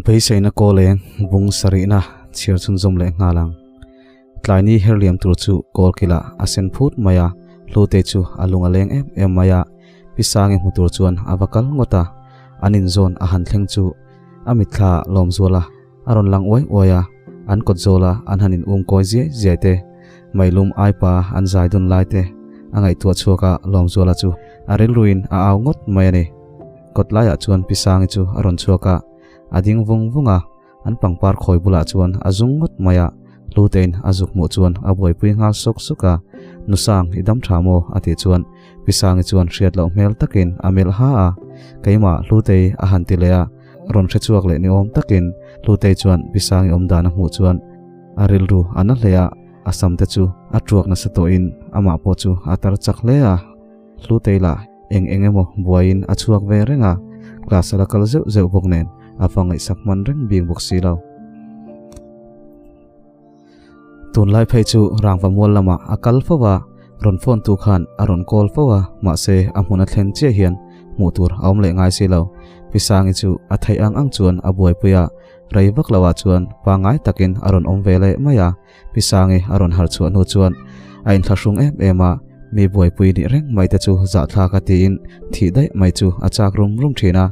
Peisai na koleng bung sari na chir chun zom le ngalang tlai ni herliam tur chu kol kila asen phut maya lute chu alunga leng em maya pisange mutur chuan avakal ngota anin zon ahan thleng chu amitha lom zola aron lang oi oya an kot zola an hanin koi je te mailum aipa an zaidun laite angai tu chuaka lom zola chu aril ruin a aw ngot mayani kot laya chuan pisang chu aron chuaka ading vunga an pangpar khoi bula chuan azung ngot maya lutein azuk mu chuan aboi pui ngal sok suka nusang idam thamo ati chuan pisang chuan hriat lo mel takin amel ha a keima lutei a hantilea ron hrechuak le ni om takin lutei chuan pisang om dana mu chuan aril ru ana hlea asam te chu atruak na sato in ama po chu atar chak lea lutei la engemo buain achuak ve renga class ala kal zeu boknen afangai sakman reng bing bok silaw tun lai phei chu rangwa mol lama akal fawa ron phone tu khan aron call fawa ma se amuna thlen che hian mutur aum le ngai silaw pisang chu athai ang chuan abuai puya raibak lawa chuan pangai takin aron om vele maya pisangi aron har chuan hu chuan ain thlasung ema mi buai pui ni reng mai te chu za thla ka tin thi dai mai chu achak rum thina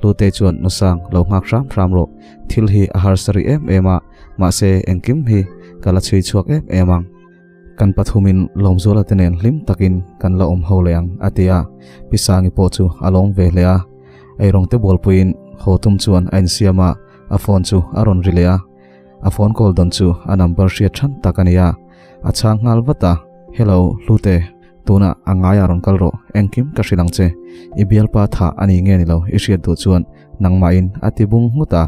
lute chuan nusang lo ngak ram ro thil hi ahar sari ema ma se engkim hi kala chui chuak emang kan pathumin lom zola tenen lim takin kan la om holeang atia pisangi po chu along ve lea ai rong te bol puin hotum chuan ain siama a phone chu aron rilea a phone call don chu a number shia than takania achang ngal wata hello lute tuna angai aron kalro engkim ka hrilang che ibial pa tha ani nge ni lo ishiat du chuan nangmain atibung huta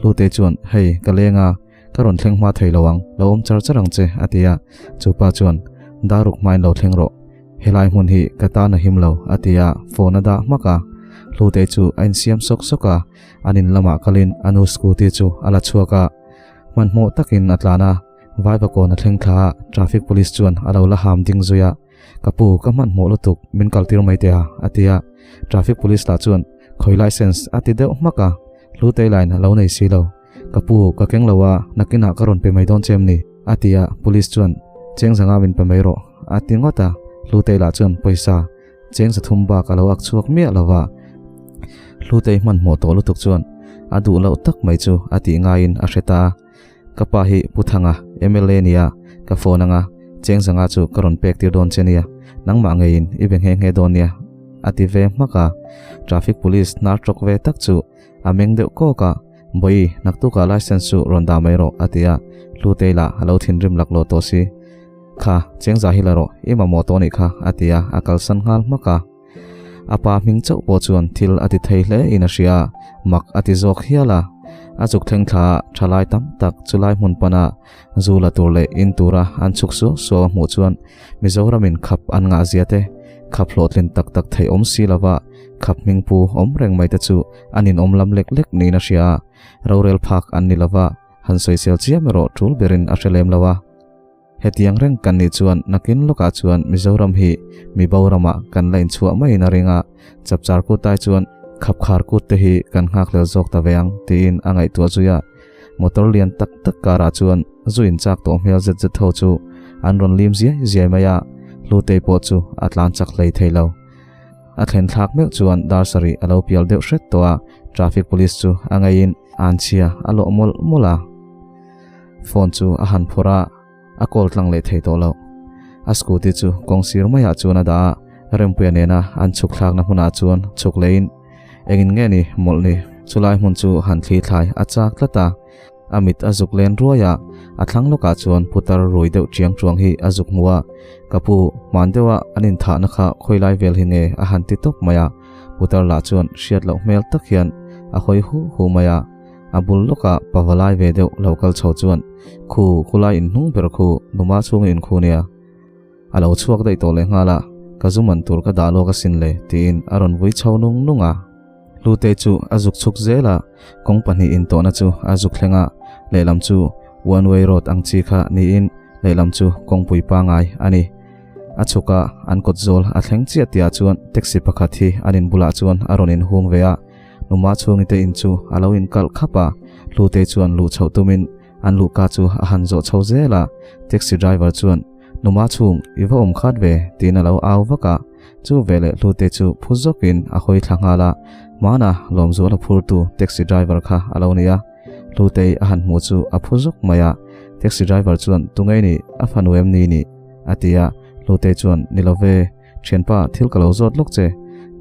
lute chuan hei kalenga karon thleng ma theilawang lom charang che atia chupa chuan daruk main lo thlengro helai mun hi kata na himlo atia phone da maka lute chu ain siam soka anin lama kalin anu scooty chu ala chuaka manmo takin atlana vaiba ko na thleng tha traffic police chuan alo la ham ding zuya kapu kaman mo lutuk min kaltir mai te atia traffic police la chuan khoi license ati deuh maka lute line lo nei silo kapu ka keng lawa nakina karon pe mai don chem ni atia police chuan cheng zanga min pe mai ro ati ngota lute la chuan paisa cheng sa thumba ka lo ak chuak mi lawa lute man mo to lutuk chuan adu lo tak mai chu ati ngain a hreta kapa hi puthanga MLA nia ka phone anga cheng zanga chu karon pek tir don chenia nangma ngein ibeng he don nia ati ve maka traffic police nar trok ve tak chu ameng deuh ko ka boi naktu ka license chu ronda mai ro atia lutela halo thin rim laklo to si kha cheng za hilaro ima mo to ni kha atia akal san ngal maka apa ming chau po chuan thil ati theile in a ria mak ati zok hiala azuk thleng tha thalai tam tak chulai mun pana zula turle in tura an chuksu so mu chuan mizoramin khap an nga ziate khap hlotlin tak thei om silawa khap mingpu om reng mai ta chu anin om lam lek ni na ria rorel phak an nilawa han social chiamero thul berin a relem lawa hetiang reng kan ni chuan nakin loka chuan mizoram hi mi borama kan lain chua mai na ringa chapchar ku tai chuan khap khar ku te hi kan ngak lel jok ta veang tin angai tu chuya motor lian tak kara chuan zuin chak to mel zet tho chu anron lim zia maya lute po chu atlan chak lei theilo athen thak mek chuan darsari alo pial deuh hret towa traffic police chu angai in anchia alo mola phone chu a han phora a call tlang le thei to lo a scooty chu kongsir maya chuna da rempuanena an chuk thlak na huna chuan chuk lein engin nge ni molni chulai mun chu han thli thlai achak tlata amit azuk len ruaya athlang loka chuan putar roi deuh chiang chuang hi azuk muwa kapu mandewa anin tha na kha khoilai vel hi nge a han ti tok maya putar la chuan hriat lo mel tak hian a khoi hu maya abul loka pawalai ve deuh local chho chuan khu khulai in hnung ber khu numa chung in khu nia alo chuak dei to le ngala kazuman tur ka da lo ka sin le tin aron vui chho nunga lute chu azuk chuk zela company in to na chu azuk thlenga lelam chu one way road ang chi kha ni in lelam chu kongpui pa ngai ani achuka an kot zol a thleng chi atia chuan taxi pakhathi anin bula chuan aron in hung vea numa chungi te in chu alo in kal khapa lu te chuan lu chho tumin an lu ka chu a han zo chho zela taxi driver chuan numa chung iwa khat ve tin alo aw waka chu vele lu te chu phuzokin a hoi thlanga la mana lomzo la phur tu taxi driver kha alo nia lu te a han mu chu a phuzok maya taxi driver chuan tungai ni a fanuem ni atia lu te chuan nilove thianpa thil kalo zot lok che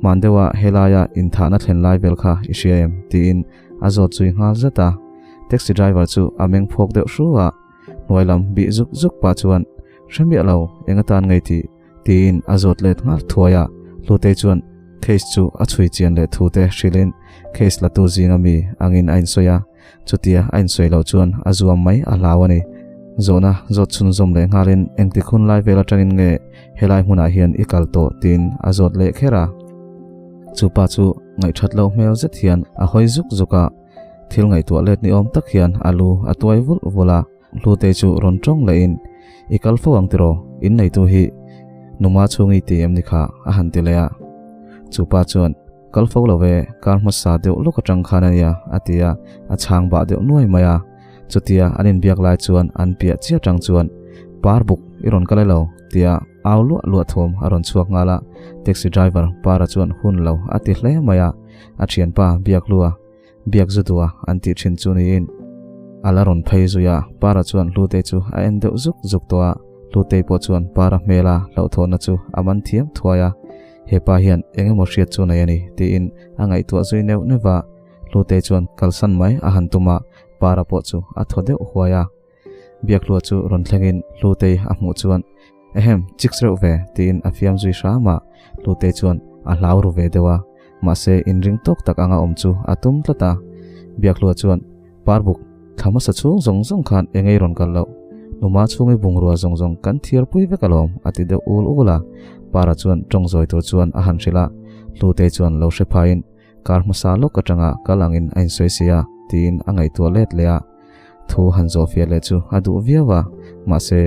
mandewa helaya in thana thlen lai bel kha isiam tin azot chui ngal zata taxi driver chu ameng phok deuh shuwa noilam bi zuk pa chuan shami alo engatan ngai ti tin azot let ngal thuaya lute chuan case chu a chui chian le thute shilin case la tu zinga mi angin ain soya chutia ain soi lo chuan azuam mai a lawani zona zot chun zom le ngalin engti khun lai vela tangin nge helai huna hian ikal to tin azot le khera chupa chu ngai that lo mel zet hian a hoi zuk zuka thil ngai to let ni om tak hian alu atwai vul vola lute chu ron tong le in ikal fawang tiro in nei tu hi numa chungi tm ni kha a han tilea chupa chuan kalfo love karma sa deu lokatang khanania atia a chang ba deu nuai maya chutia anin biak lai chuan an pia chia tang chuan parbuk iron kalelo tia awlu lu thom aron chuak ngala taxi driver para chuan hun lo ati hle maya a thian pa biak lua biak zutua anti thin chuni in alaron phei zuya para chuan lute chu a en deuh zuk towa lute po chuan para mela lo thona chu aman thiam thuaya hepa hian engemaw hriat chu nei ani ti in angai tu zui neu newa lute chuan kalsan mai a han tuma para po chu a thodeu huaya biak lu chu ron thlengin lute a hmu chuan ehem chiksreu ve tin a fiam zui shama lute chuan a hlau ru ve dewa ma se in ring tok tak anga om chu atum tlata biak lu chuan parbuk thama sa chung zong khan engei ron kal lo numa chungi bungrua zong kan thiar pui ve kalom ati de ula para chuan tongzoi tur chuan a han hrila lute chuan lo hre phain kar masa lo katanga kalangin ain soisia tin angai to let lea thu han zo fia le chu adu viawa ma se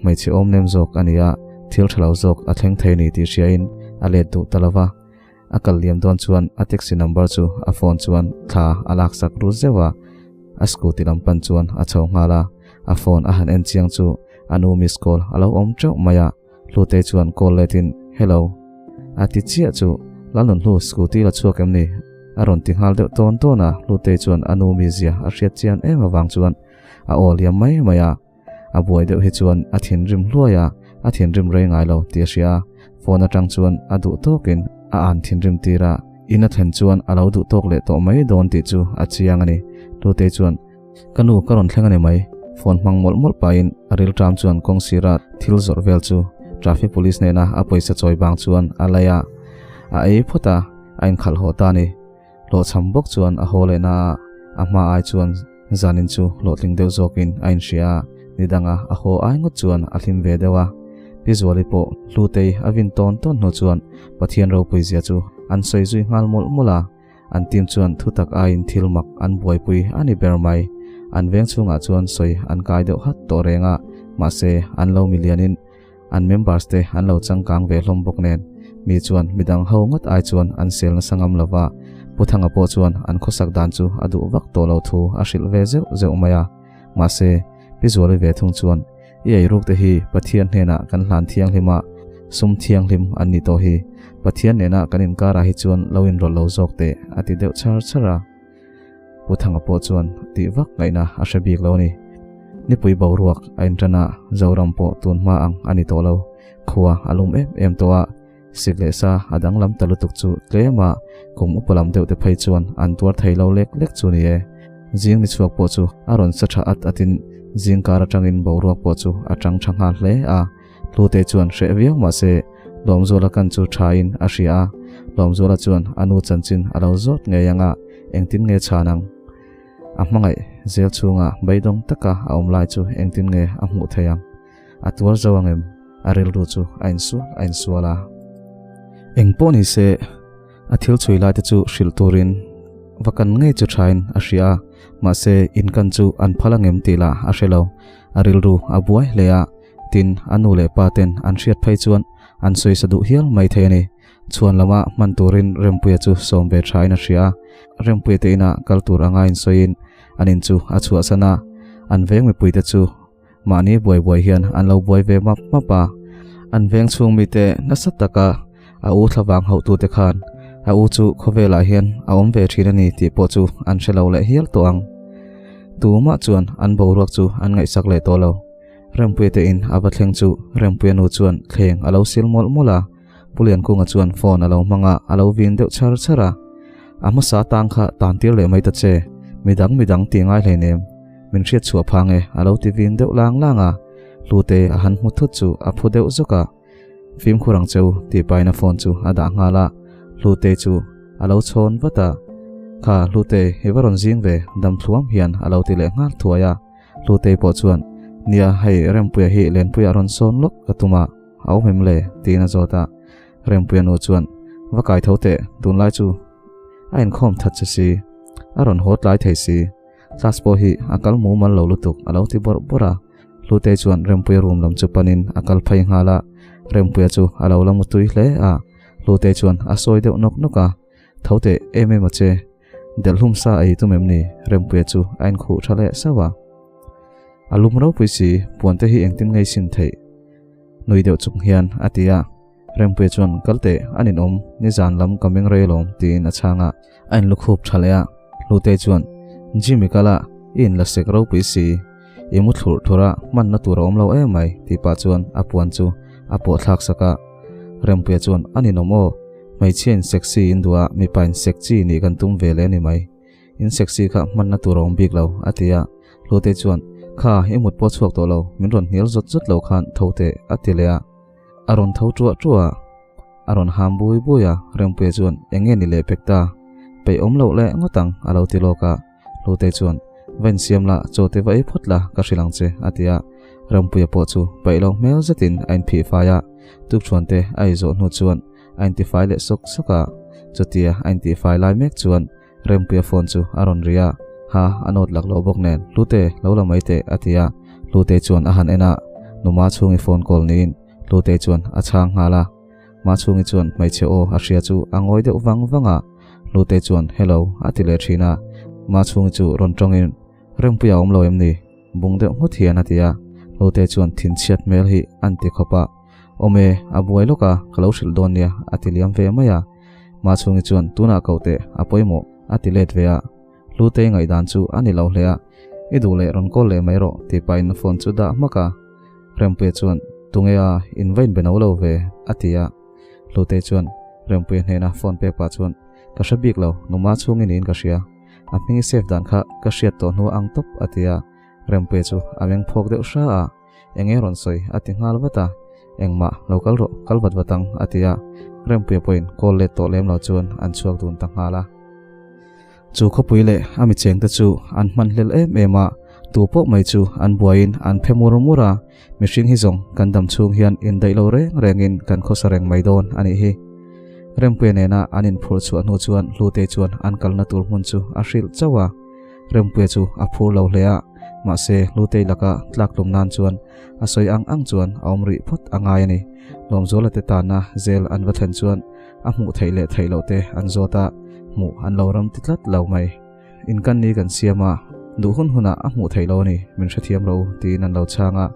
mai chi om nem zok ania thil thalo zok a thleng thei ni ti hriain a let tu talawa akal liam don chuan a taxi number chu a phone chuan tha alak sak ru zewa a scooty lampan chuan a chho ngala a phone a han en chiang chu anu miss call alo om chau maya lute chuan call letin hello ati chia chu lalun lu scooty la chuakem ni aron tinghal deuh ton tona lute chuan anu mi zia a hriat chian em awang chuan a oliam mai maya a buai deuh hi chuan a thin rim hluaya a thin rim rei ngai lo tia hria phone atang chuan a du tokin a an thin rim tira ina thlen chuan alo du tok le to mai don ti chu a chiang ani lute chuan kanu karon thlengani mai phone mangmol pain aril tram chuan kong sira thil zor vel chu traffic police nena a poisa choi bang chuan alaya a ei phota ain khal ho ta ni lo chambok chuan a hole na ama ai chuan zanin chu lo tling deu zokin ain hria nidanga a ho ai ngot chuan a hlim ve dewa visually po lutei avin ton no chuan pathian ro puizia chu an soi zui ngal mula an tim chuan thutak a in thilmak an buai pui ani bermai an veng chunga chuan soi an kai deuh hat to renga ma se an lo millianin an members te an lo changkang ve hlom bok nen mi chuan midang ho ngot ai chuan an sel na sangam lova puthanga po chuan an khosak dan chu adu wak to lo thu a hril ve zeu maya ma se visually ve thung chuan ei ruk te hi pathian hena kan hlan thiang hlima sum thiang hlim an ni to hi pathian nena kanin kara hi chuan loin rol lo zok te ati deuh chara puthanga po chuan ti vak ngaina a hrebik lo ni nipui boruak ain tana zoram po tun ma ang ani to lo khuwa alum em towa sikle sa adang lam talutuk chu tlema kum upalam deuh te phei chuan an tuar thei lo lek chu ni e jing ni chuak po chu aron sa tha atin jing kara tangin boruak po chu atang thanga hle a lute chuan hre viang ma se lomzola kan chu thain a hria lomzola chuan anu chanchin alo zot nge yanga engtin nge chanang ahmangai zel chunga beidong taka aumlai chu engtin nge ahmu theyang atwar zawangem aril ru chu ain suala engponi se athil chuilai te chu hril turin wakan nge chu thain a hria ma se inkan chu an phalangem tila a hrelo aril ru abuai leya tin anu le paten an hriat phei chuan an soi sadu hial mai theni chuan lama man turin rempuya chu sombe thaina hria rempuya te ina kaltur anga in soin anin chu achua sana an veng mi puite chu mani boy hian an lo boy ve mapa an veng chung mi te nasataka a u thlawang ho tu te khan a u chu khovela hian a om ve thina ni ti po chu an shelo le hial to ang tu ma chuan an boruak chu an ngai sak le to lo rempui te in abathleng chu rempui nu chuan thleng alo sil mol mola pulian kunga chuan phone alo manga alo vin deuh chara ama sa tang kha tan tir le mai ta che midang ti ngai hle nem min riat chua phange alo ti vin deuh langa lute a han mu thut chu a phu deuh zoka phim khurang cheu ti paina phone chu ada ngala lute chu alo chon wata kha lute hevaron jing ve dam thuam hian alo ti le ngal thuaya lute po chuan nia hei rempuya hi lenpuya ron son lok katuma au mem le tina zota rempuya no chuan wakai thote tunlai chu ain khom that chasi aron hot lai theisi klaspo hi akal mu mal lo lutuk alo ti bora lute chuan rempuya room lam chu panin akal phai ngala rempuya chu alo lam tui hle a lute chuan asoi deuh noka thote eme mache delhum sa ai tu memni rempuya chu ain khu thale sawa alum ro puisi puante hi engtin ngai sin thei noi deuh chung hian atia rempuya chuan kalte anin om ni zan lam kameng relom tin achanga ain lukhup thalea lute chuan jimikala in la sek ro puisi imu thur thura man na tur om lo e mai ti pa chuan apuan chu apo thlak saka rempuya chuan anin omo mai chen sexy indua mi pain sexy ni kan tum vele ni mai in sexy kha man na tur om bik lo atia lute chuan kha emut po chuak to lo min ron hnial zot lo khan thote atilea aron tho chua aron hambui buya rempuya chuan enge ni le pekta pe om lo le ngotang alo tiloka lute chuan ven siam la chote vai photla ka hrilang che atia rempuya po chu pe lo mel zatin ain phi faya tuk chuan te ai zo nu chuan ain ti file sok soka chotia ain ti file lai mek chuan rempuya phone chu aron ria ha anot lak lo bok nen lute lo la mai te atia lute chuan a han ena numa chungi phone call nin lute chuan a chang hala ma chungi chuan mai che o a hria chu angoi deuh wanga lute chuan hello atile thina ma chungi chu ron tongin rempuya om lo emni bung deuh hmu thian atia lute chuan thin chiat mel hi anti khopa ome abuai loka kalo hril don nia atiliam ve maya ma chungi chuan tuna kaute apoimo atilet vea lute ngai dan chu ani lo hlea idule ron ko le mai ro ti pain phone chu da maka rempuya chuan tungea invite beno lo ve atia lute chuan rempuya hena phone pe pa chuan ka shabik lo numa chungin in ka ria apingi save dan kha ka hriat to nu ang top atia rempuya chu ameng phok deuh sha a enge ron soi ati ngal wata engma local ro kalbat watang atia rempuya point call le to lem lo chuan an chuak dun ta ngala chu khopuile ami cheng ta chu an man hlel ema tu po mai chu an buain an phemurmura mihring hi zong kan dam chung hian in dailo rengin kan khosareng maidon ani hi rempuya nena anin phur chu anu chuan lute chuan an kalna tur mun chu a hril chawa rempuya chu a phur lo hlea ma se lute laka tlak lum nan chuan a soi ang chuan aumri phot angai ani lom zola te ta na zel an wa thlen chuan a mu theile thailo te an zota mu an loram titlat lo mai in kan ni kan siama du huna a mu thailo ni min hrathiam ro ti nan lo changa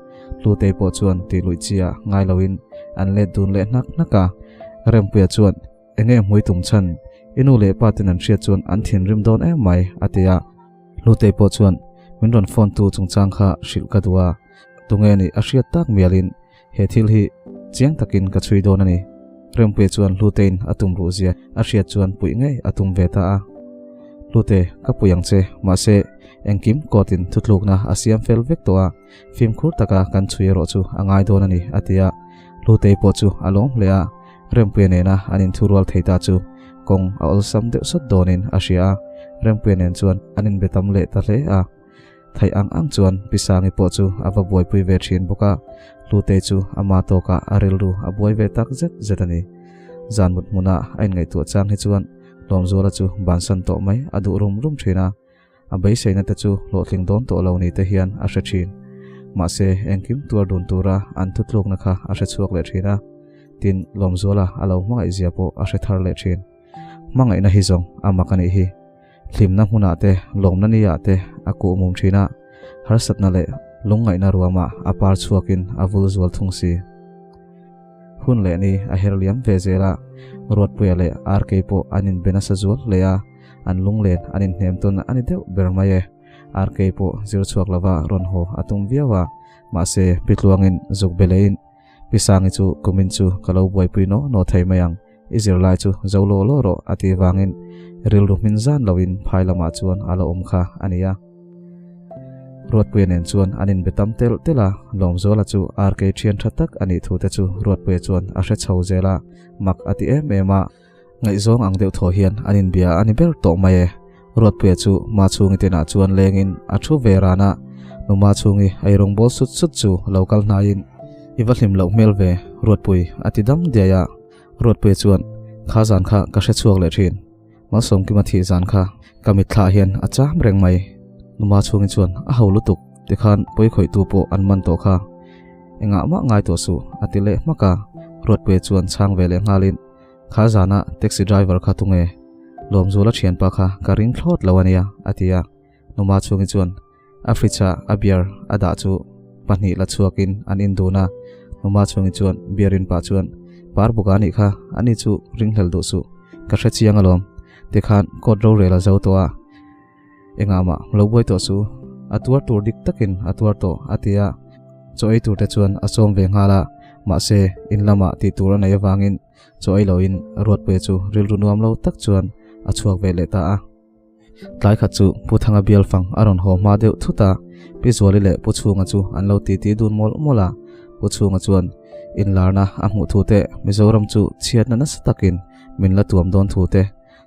lute po chuan ti luichia ngai loin an le dun le naka rempuya chuan enge mui tum chan inu le patin an hria chuan an thin rim don mai atia lute po chuan min ron phone tu chungchang kha hril ka duwa tunge ni a hriat tak mialin he thil hi chiang takin ka chui don ani rempuya chuan lutein atum ru zia a hriat chuan pui ngai atum veta a lute ka puyang che ma se engkim kotin thutluk na asiam fel vek to a film khur taka kan chui ro chu angai don ani atia lute po chu alom lea rempuya nena anin thurwal theita chu kong a ol sam de sot donin asia rempuya nen chuan anin betam le ta hle a thai ang chuan pisangi po chu ava boy pui ve thin boka lute chu ama to ka aril ru a boy ve tak zetani zanmut muna ain ngai tu chang hi chuan lom zola chu bansan to mai adu rum thina a bai seina ta chu lo tling don to lo ni te hian a hre thin ma se engkim tur dun tura an thutluk na kha a hre chuak le thina tin lom zola alo mangai zia po a hre thar le thin mangai na hi zong amakani hi hlimna huna te lomna ni ya te aku umum thina harsat na le lungai na ruama apar chuakin avul zual thungsi hun le ni a herliam vezela rot puya le RK po anin benasa zual leya an lunglen anin hnem ton ani deuh bermaye RK po zir chuak lava ron ho atum viawa ma se pitluangin zuk belein pisangi chu kumin chu kalau buai puino no thai mayang izir lai chu zolo loro ati wangin ril ru min zan lawin phailama chuan alo kha ania rot puyen chuan anin betam tel tela lom zola chu RK thian thatak ani thute chu rot puye chuan a hre chho zela mak ati ema ngai zong ang deuh tho hian anin bia ani ber to mai rot puye chu ma chungi tena chuan lengin a thu verana nu ma chungi ai rong bol sut sut chu local nain iwahlim lo mel ve rot pui ati dam deya rot puye chuan kha zan kha ka hre chuak le thin ma som ki ma thi zan kha kamit thla hian a cham reng mai numa chungi chuan a holutuk tikhan poi khoi tu po anman to kha enga ma ngai to su atile maka rot pe chuan chang vele ngalin kha zana taxi driver kha tunge lom zola thian pa kha karing thlot lawania atia numa chungi chuan africha abiar ada chu pani la chuakin an induna numa chungi chuan biarin pa chuan par bukani kha ani chu ringhel do su ka hre chiang alom tikhan kod ro rela zo to a engama loboi to su atuar tur dik takin atuar to atia choi tur te chuan asom ve ngala ma se in lama ti tur na yawangin choi loin rot pe chu ril runuam lo tak chuan achuak ve le ta a tlai kha chu puthanga bial fang aron ho ma deu thuta pi zoli le puchunga chu an lo ti dun mol mola puchunga chuan in larna a mu thu te mizoram chu chiat na satakin min la tuam don thu te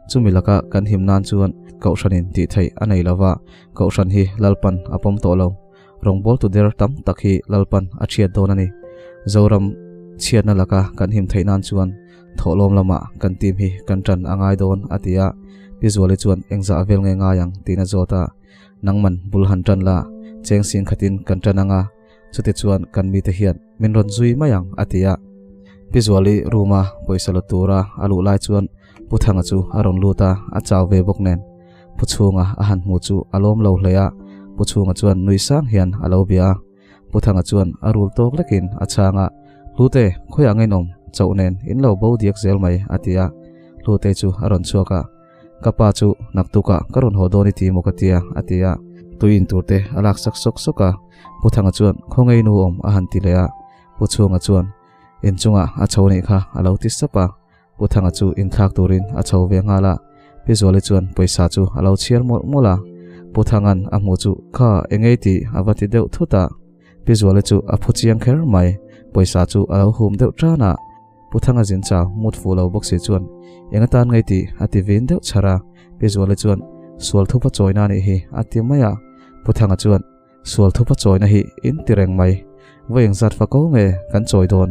chumilaka kan himnan chuan kaushanin ti thei anei lawa kaushan hi lalpan apom to lo rongbol tu der tam takhi lalpan a chiat donani zoram chiat na laka kan him theinan chuan tholom lama kan tim hi kan tran angai don atia visually chuan engza avel nge nga yang tina zota nangman bulhan tran la cheng sin khatin kan tran anga chuti chuan kan mi te hian min ron zui mayang atia visually ruma poisalo tura alu lai chuan puthanga chu aron luta a chaw ve bok nen puchunga a han mu chu alom lo hleya puchunga chuan nui sang hian alo bia puthanga chuan arul tok lekin a changa lute khoya ngai nom chau nen in lo bo diak zel mai atia lute chu aron chuaka kapa chu naktuka karon hodoni ti mokatia atia tuin turte alak sak sok soka puthanga chuan khongai nu om a han ti leya puchunga chuan in chunga a chawni kha alo ti sapa puthanga chu in thak turin a chaw ve ngala visually chuan poisa chu alo chiar mola puthangan amu chu kha engei ti awati deu thuta visually chu a phuchiang kher mai poisa chu alo hum deu trana puthanga jin cha mut fulo boxi chuan engatan ngai ti ati vin deu chara visually chuan sual thupa choina ni hi ati maya puthanga chuan sual thupa choina hi in tireng mai weng zat fa ko nge kan choi don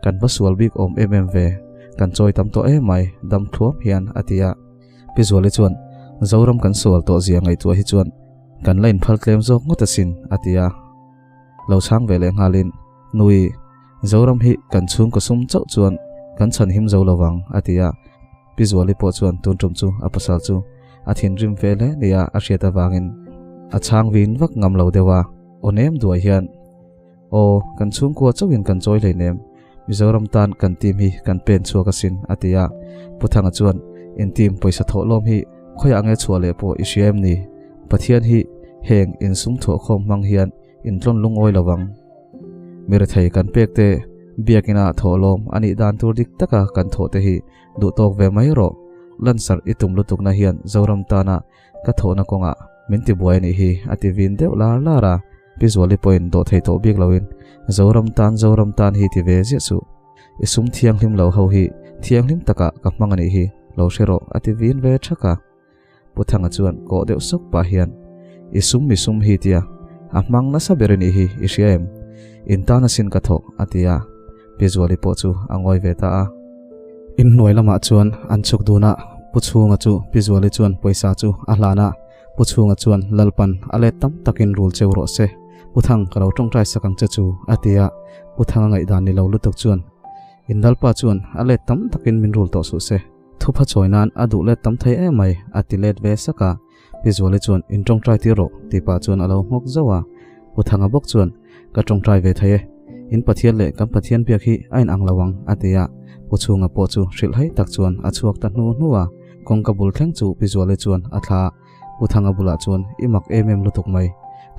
kan ba sual bik om mmv kan choi tam to e mai dam thuam hian atia visually chuan zoram kan sual to zia ngai tu hi chuan kan line phal tlem zok ngota sin atia lo chang vele ngalin nui zoram hi kan chung ko sum chau chuan kan chan him zo lawang atia visually po chuan tun tum chu apasal chu athin rim vele nia a hriata wangin a chang win wak ngam lo dewa onem duai hian o kan chung ko chawin kan choi leinem mizoram tan kan tim hi kan pen chuaka sin atia puthanga chuan in tim poisa tholom hi khoya nge chuale po isiam ni pathian hi heng in sum tho khom mang hian in tlon lungoi lawang mir thei kan pekte biakina tholom ani dan tur dik taka kan thote hi du tok ve mai ro lansar itum lutuk na hian zoram tana ka thona konga minti buai ni hi ati vin deu lara visually point do thei to bik lawin zoram tan hi ti ve jesu isum thiang hlim lo ho hi thiang hlim taka ka mangani hi lo shero ati vin ve thaka puthanga chuan ko deu sok pa hian isum misum hi tia amang na saberini hi isiam intana sin ka tho atia visually po chu angoi ve ta a in noi lama chuan an chuk duna puchunga chu visually chuan poisa chu ahlana puchunga chuan lalpan ale tam takin rul chewro se puthang kalo tong trai sakang chu atia puthanga ngai dan ni lo lutuk chuan in lalpa chuan ale tam takin min rul to su se thupa choinan adu le tam thei e mai atilet ve saka visual chuan in tong trai ti ro ti pa chuan alo ngok zawa puthanga bok chuan ka tong trai ve thaye in pathian le kam pathian biak hi ain ang lawang atia puchunga po chu hril hai tak chuan achuak ta hnu hnuwa kong ka bul thleng chu visual chuan athla puthanga bula chuan imak lutuk mai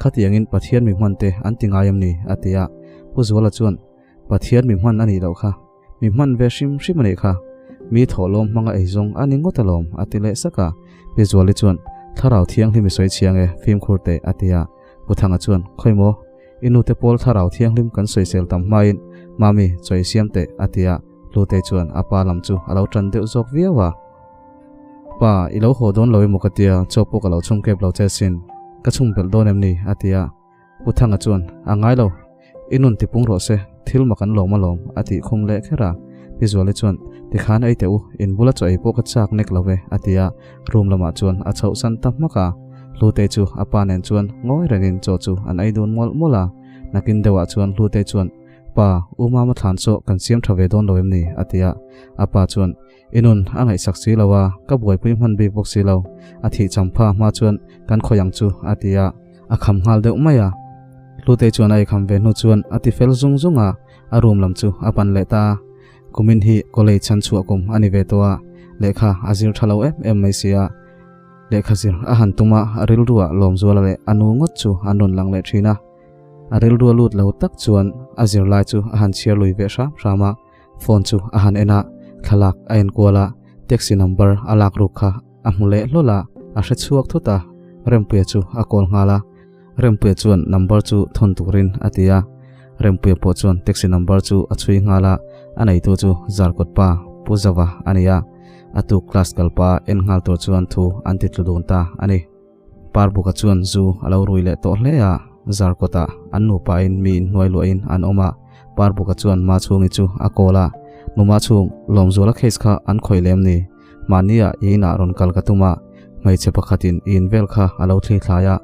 khatiangin pathian mi hman te antingayam ni atia puzuala chuan pathian mi hman ani lo kha mi hman ve shim shimani kha mi tholom manga eizong ani ngotalom atile saka visual chuan tharau thiang hlim soi chiange film khurte atia puthanga chuan khoimo inute pol tharau thiang hlim kan soi sel tam main mami choi siamte atia lute chuan apa lam chu alo tran deuh zok viawa pa ilo hodon loi mukatia chopok alo chungkep lo chesin ka chungbel donem ni atia puthanga chuan angai lo inun tipung ro se thil makan lom malom ati khung le khera visual chuan tikhan ai teu in bula choi poka chak nek love atia room lama chuan a chau san tam maka lute chu apa nen chuan ngoi rengin cho chu an ai don mol mola nakin dewa chuan lute chuan pa uma ma than cho kan siam thave don loem ni atia apa chuan inun angai saksi lawa ka boi pui man be boxi lo athi champha ma chuan kan khoyang chu atia akham ngal deuh maya lute chuan ai kham ve nu chuan ati fel zung zunga a room lam chu apan leta kumin hi college chan chu akum ani ve towa lekha azir thalo em maisia lekha zir a han tuma aril ruwa lom zuala le anu ngot chu anon lang le thina aril ruwa lut lo tak chuan azir lai chu a han chiar lui ve rama phone chu a han ena thalak ain kola taxi number alak rukha amule lola a hre chuak thuta rempe chu a kol ngala rempe chuan number chu thon turin atia rempe po chuan taxi number chu a chui ngala anei tu chu zarkot pa puzawa ania atu class kalpa en ngal to chuan thu anti tludun ta ani parbuka chuan zu alo ruile to hlea zarkota annu pa in mi noilo in an oma parbuka chuan ma chungi chu akola numa chung lomzola case kha an khoilem ni mania ina ron kalkatuma mai chepa khatin in vel kha alo thli thlaya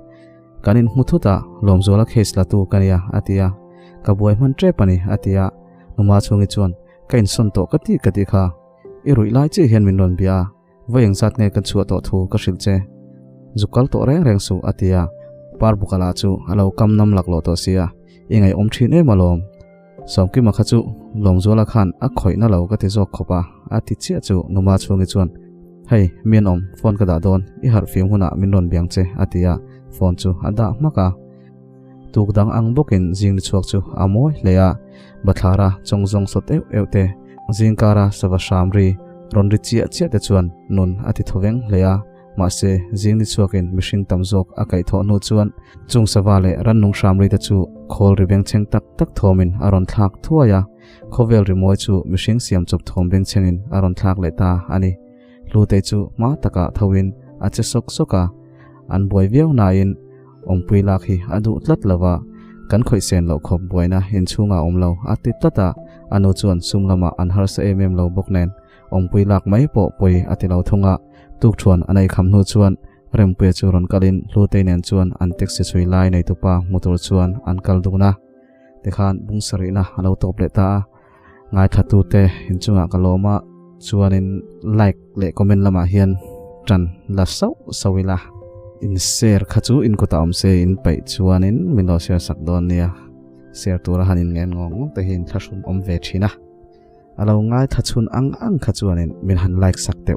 kanin muthuta lomzola case la tu kania atia kaboi man tre pani atia numa chungi chuan kain son to kati kha irui lai che hian min ron bia voyang zat ne kan chu to thu ka shil che zukal to reng su atia parbukala chu alo kam nam lak lo to sia ingai om thin e malom somki makha chu lomzola khan a khoi na lo ka ti jok khopa ati chia chu numa chungi chuan hei mian om phone ka da don I har film huna min ron biang che atia phone chu ada maka tukdang ang bokin jing chuak chu amoi leya bathara chongjong sot eute jingkara sawa shamri ronri chia te chuan nun ati thoveng leya ma se jing ni chuakin mishing tamjok akai tho nu chuan chung sawale ran nung shamri te chu khol ribeng cheng tak thomin aron thak thuaya khovel rimoi chu mishing siam chop thom beng chengin aron thak leta ani lute chu ma taka thawin ache sok soka an boi viau na in ongpui lakhi adu tlat lawa kan khoi sen lo khop boina hin chunga omlo ati tata anu chuan sumlama an har sa lo boknen ongpui lak mai po poi ati lo thunga tuk thuan anai kham nu chuan rempe churon kalin lute nen chuan an taxi chui lai nei tupa motor chuan an kal duna tekhan bungsari na alo top leta ngai thatu te hin chunga kaloma chuanin like le comment lama hian tran la sawila in share khachu in kota omse in pai chuanin min lo share sak don nia share tura hanin ngen ngong te hin thashum om ve thina alo ngai thachun ang khachuanin min han like sak te